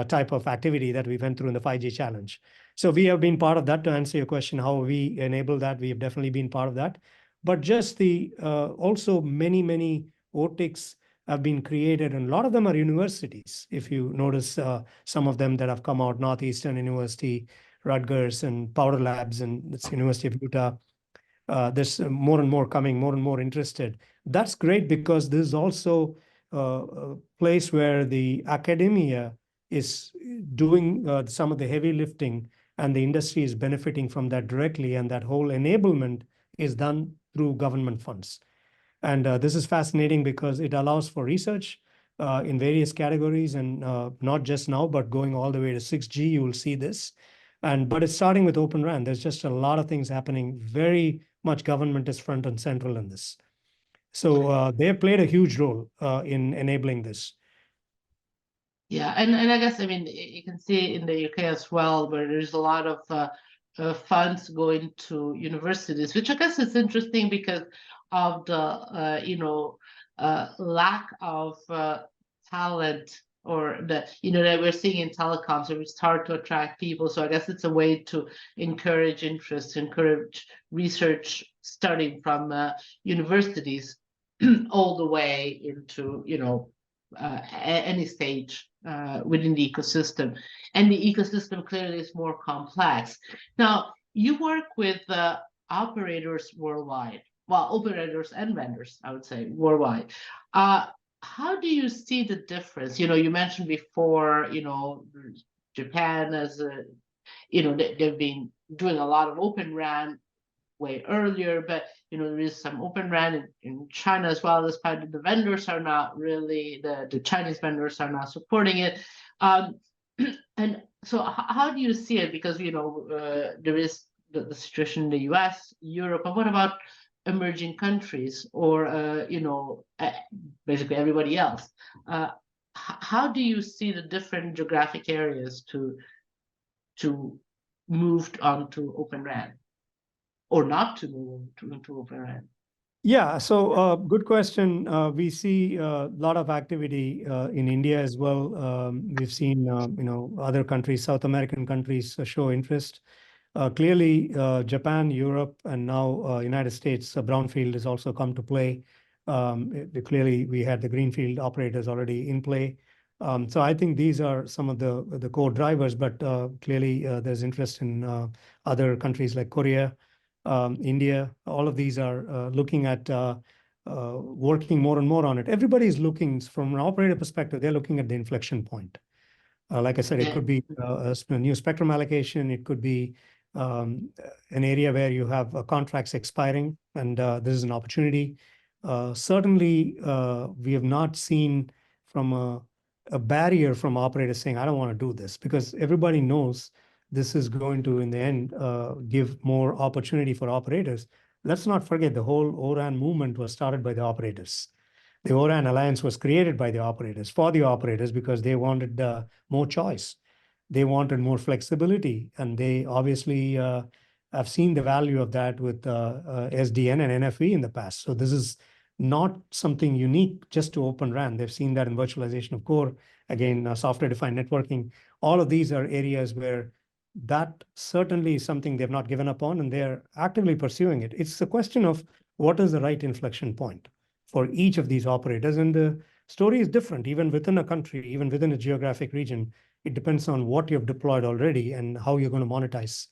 Speaker 3: type of activity that we went through in the 5G challenge. So we have been part of that. To answer your question, how we enable that, we have definitely been part of that. But just the also many OTICs have been created, and a lot of them are universities. If you notice some of them that have come out, Northeastern University, Rutgers, and Powder Labs, and it's University of Utah. There's more and more coming, more and more interested. That's great because this is also a place where the academia is doing some of the heavy lifting, and the industry is benefiting from that directly, and that whole enablement is done through government funds. And this is fascinating because it allows for research in various categories, and not just now, but going all the way to 6G, you will see this. But it's starting with Open RAN. There's just a lot of things happening. Very much government is front and central in this. So they have played a huge role in enabling this.
Speaker 2: Yeah, and I guess, I mean, you can see in the UK as well, where there's a lot of funds going to universities, which I guess is interesting because of the, lack of talent, or that we're seeing in telecoms, where it's hard to attract people. So I guess it's a way to encourage interest, encourage research starting from universities all the way into, any stage within the ecosystem. And the ecosystem clearly is more complex. Now, you work with operators worldwide, well, operators and vendors, I would say, worldwide. How do you see the difference? You mentioned before, Japan as a, they've been doing a lot of Open RAN way earlier, but there is some Open RAN in China as well. Despite the vendors are not really, the Chinese vendors are not supporting it. And so how do you see it? Because there is the situation in the US, Europe, and what about emerging countries, or basically everybody else? How do you see the different geographic areas to move on to Open RAN? Or not to move into Open RAN?
Speaker 3: Yeah, so good question. We see a lot of activity in India as well. We've seen, other countries, South American countries, show interest. Clearly, Japan, Europe, and now United States, brownfield has also come to play. Clearly, we had the Greenfield operators already in play. So I think these are some of the core drivers, but clearly there's interest in other countries like Korea, India. All of these are looking at working more and more on it. Everybody's looking, from an operator perspective, they're looking at the inflection point. Like I said, it could be a new spectrum allocation. It could be an area where you have contracts expiring, and this is an opportunity. Certainly, we have not seen from a barrier from operators saying, I don't want to do this, because everybody knows this is going to, in the end, give more opportunity for operators. Let's not forget the whole O-RAN movement was started by the operators. The O-RAN Alliance was created by the operators, for the operators, because they wanted more choice. They wanted more flexibility, and they obviously have seen the value of that with SDN and NFV in the past. So this is not something unique just to Open RAN. They've seen that in virtualization of core, again, software-defined networking. All of these are areas where that certainly is something they've not given up on, and they're actively pursuing it. It's a question of what is the right inflection point for each of these operators. And the story is different, even within a country, even within a geographic region. It depends on what you've deployed already and how you're going to monetize,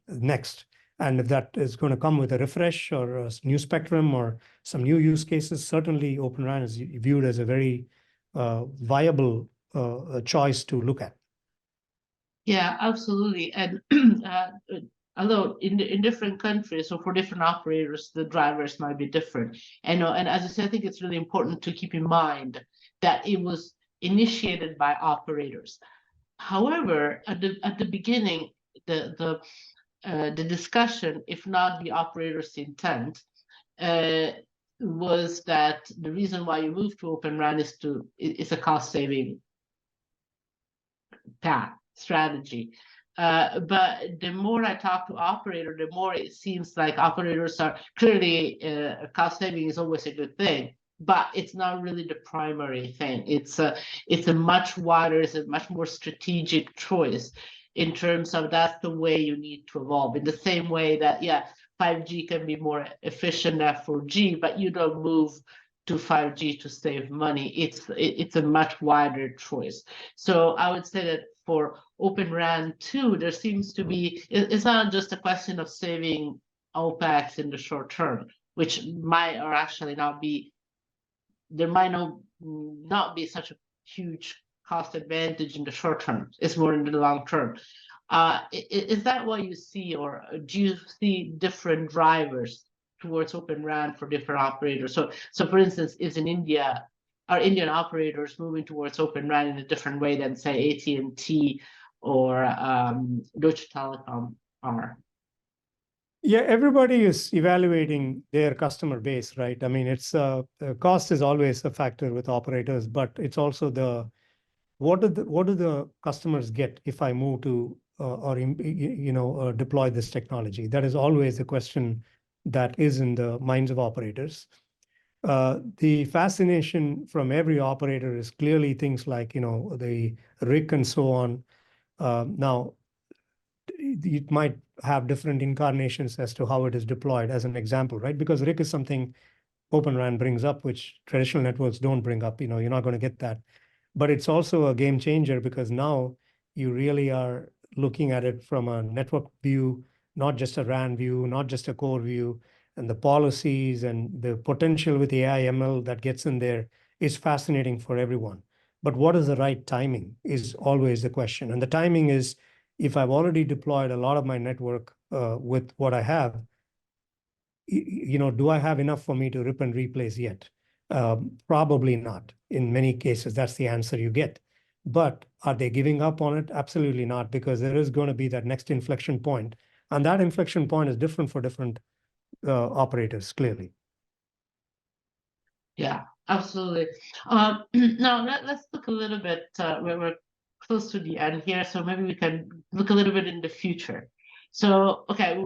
Speaker 3: next. And if that is going to come with a refresh or a new spectrum or some new use cases, certainly Open RAN is viewed as a very viable choice to look at.
Speaker 2: Yeah, absolutely. And although in different countries, so for different operators, the drivers might be different. And as I said, I think it's really important to keep in mind that it was initiated by operators. However, at the beginning, the discussion, if not the operator's intent, was that the reason why you move to Open RAN is a cost saving path strategy. But the more I talk to operators, the more it seems like operators are clearly cost saving is always a good thing, but it's not really the primary thing. It's a much wider, it's a much more strategic choice in terms of that's the way you need to evolve. In the same way that 5G can be more efficient than 4G, but you don't move to 5G to save money. It's a much wider choice. So I would say that for Open RAN 2, there seems to be, it's not just a question of saving OpEx in the short term, which might or actually not be, there might not be such a huge cost advantage in the short term. It's more in the long term. Is that what you see, or do you see different drivers towards Open RAN for different operators? So for instance, is in India, are Indian operators moving towards Open RAN in a different way than, say, AT&T or Deutsche Telekom are?
Speaker 3: Yeah, everybody is evaluating their customer base, right? I mean, it's cost is always a factor with operators, but it's also what do the customers get if I move to deploy this technology? That is always a question that is in the minds of operators. The fascination from every operator is clearly things like the RIC and so on. Now, it might have different incarnations as to how it is deployed, as an example, right? Because RIC is something Open RAN brings up, which traditional networks don't bring up. You're not going to get that. But it's also a game changer because now you really are looking at it from a network view, not just a RAN view, not just a core view, and the policies and the potential with AI ML that gets in there is fascinating for everyone. But what is the right timing is always the question. And the timing is, if I've already deployed a lot of my network with what I have, do I have enough for me to rip and replace yet? Probably not. In many cases, that's the answer you get. But are they giving up on it? Absolutely not, because there is going to be that next inflection point. And that inflection point is different for different operators, clearly.
Speaker 2: Yeah, absolutely. Now, let's look a little bit, we're close to the end here, so maybe we can look a little bit in the future. So, okay,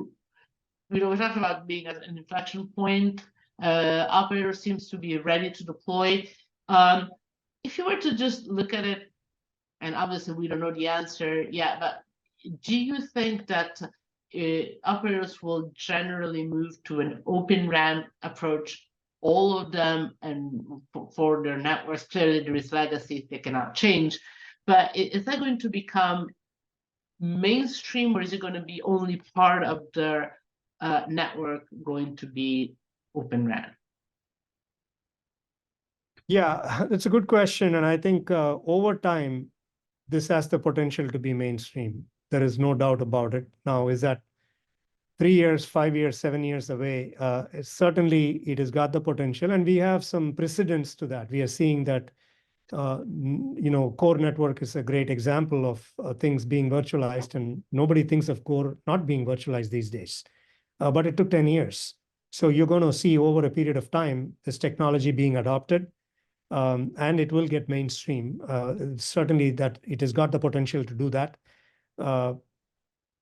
Speaker 2: we talked about being at an inflection point. Operator seems to be ready to deploy. If you were to just look at it, and obviously we don't know the answer yet, but do you think that operators will generally move to an Open RAN approach, all of them, and for their networks? Clearly there is legacy they cannot change, but is that going to become mainstream, or is it going to be only part of their network going to be Open RAN?
Speaker 3: Yeah, that's a good question. And I think over time, this has the potential to be mainstream. There is no doubt about it. Now, is that 3 years, 5 years, 7 years away? Certainly, it has got the potential. And we have some precedents to that. We are seeing that, core network is a great example of things being virtualized. And nobody thinks of core not being virtualized these days. But it took 10 years. So you're going to see over a period of time, this technology being adopted. And it will get mainstream. Certainly that it has got the potential to do that.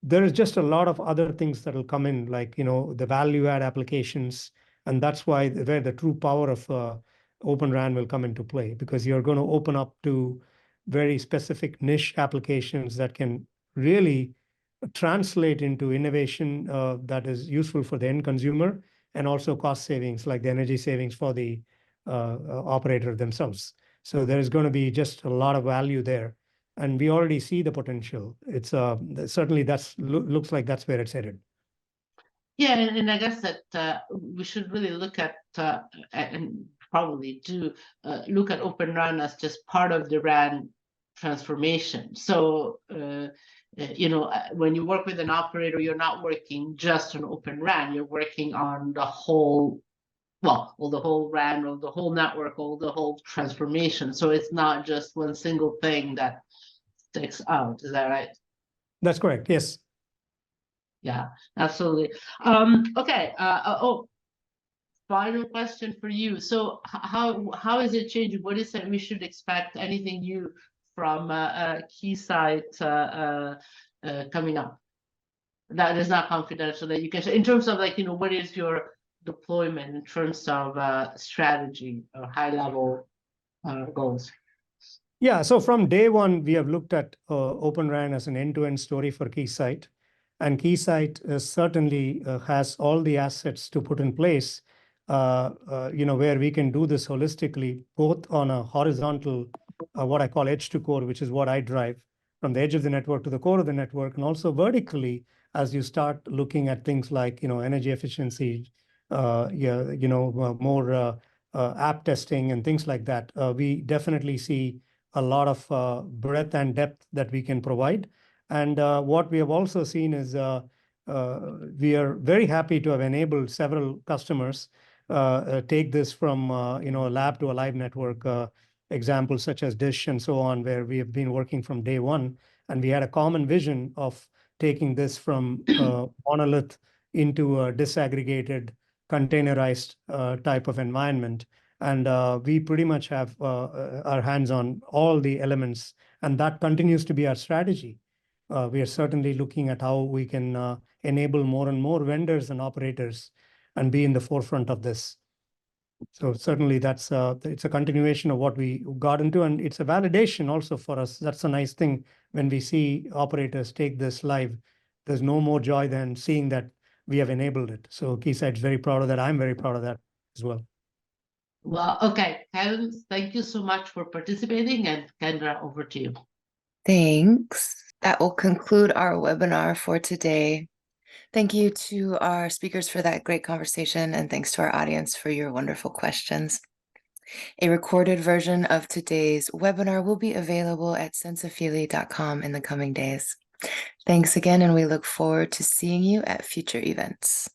Speaker 3: There is just a lot of other things that will come in, like, the value add applications. And that's where the true power of Open RAN will come into play, because you're going to open up to very specific niche applications that can really translate into innovation that is useful for the end consumer, and also cost savings, like the energy savings for the operator themselves. So there is going to be just a lot of value there. And we already see the potential. It's certainly looks like that's where it's headed.
Speaker 2: Yeah, and I guess that we should really look at and probably do look at Open RAN as just part of the RAN transformation. So when you work with an operator, you're not working just on Open RAN. You're working on the whole, or the whole RAN, or the whole network, or the whole transformation. So it's not just one single thing that sticks out. Is that right?
Speaker 3: That's correct. Yes.
Speaker 2: Yeah, absolutely. Okay. Final question for you. So how is it changing? What is it we should expect? Anything new from Keysight coming up that is not confidential that you can share, in terms of, like, what is your deployment in terms of strategy or high level goals?
Speaker 3: Yeah, so from day one, we have looked at Open RAN as an end-to-end story for Keysight. And Keysight certainly has all the assets to put in place where we can do this holistically, both on a horizontal, what I call edge to core, which is what I drive from the edge of the network to the core of the network, and also vertically, as you start looking at things like, energy efficiency, more app testing and things like that. We definitely see a lot of breadth and depth that we can provide. And what we have also seen is we are very happy to have enabled several customers take this from a lab to a live network, examples such as Dish and so on, where we have been working from day one. And we had a common vision of taking this from monolith into a disaggregated, containerized type of environment. And we pretty much have our hands on all the elements, and that continues to be our strategy. We are certainly looking at how we can enable more and more vendors and operators and be in the forefront of this. So certainly it's a continuation of what we got into, and it's a validation also for us. That's a nice thing when we see operators take this live. There's no more joy than seeing that we have enabled it. So Keysight's very proud of that. I'm very proud of that as well.
Speaker 2: Well, okay, Kaylan, thank you so much for participating, and Kendra, over to you.
Speaker 1: Thanks. That will conclude our webinar for today. Thank you to our speakers for that great conversation, and thanks to our audience for your wonderful questions. A recorded version of today's webinar will be available at senzafili.com in the coming days. Thanks again, and we look forward to seeing you at future events.